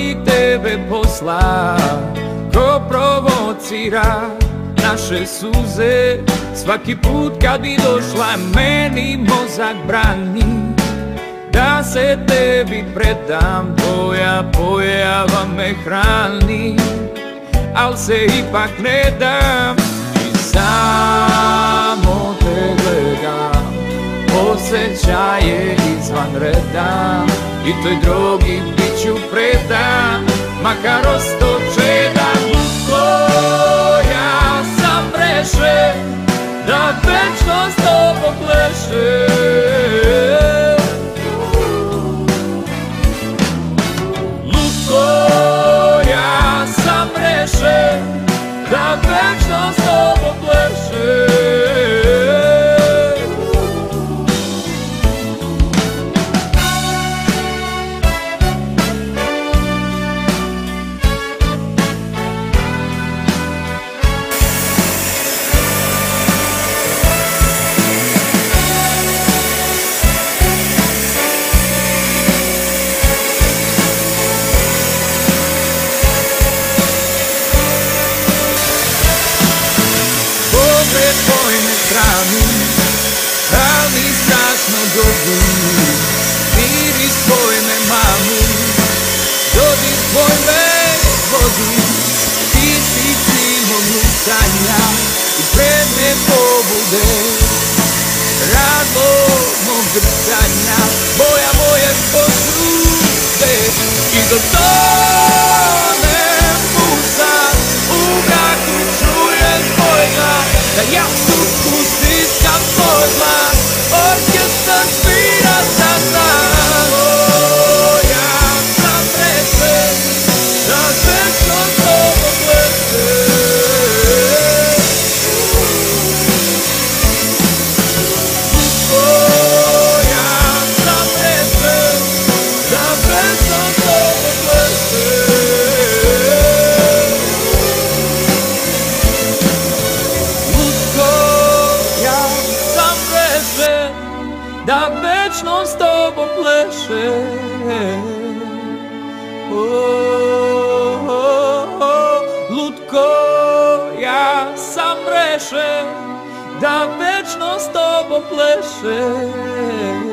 koji tebe posla, ko provocira naše suze. Svaki put kad bi došla meni mozak brani da se tebi predam, tvoja pojava me hrani, al se ipak ne dam i samo te gledam. Osjećaje izvan reda i toj drogi bit ću predan, makar osto čedan. Ja sam rešen da večno s tobom plešem. Lutko, ja sam rešen da večno s tobom plešem. Tvoj me hrani, al mi strašno godi. Miris tvoj me mami, dodir tvoj me vodi. Ti si cilj mog lutanja i predmet pobude, razlog mog drhtanja, boja moje posude. I do tonem usam, u mraku čujem tvoj glas, da ja sutku stiskam tvoj glas, orkestar svira za nas. Ja sam rešen da večno s tobom plešem. Ja sam rešen da večno s tobom plešem. Da večno s tobom plešem. Lutko, ja sam rešen da večno s tobom plešem.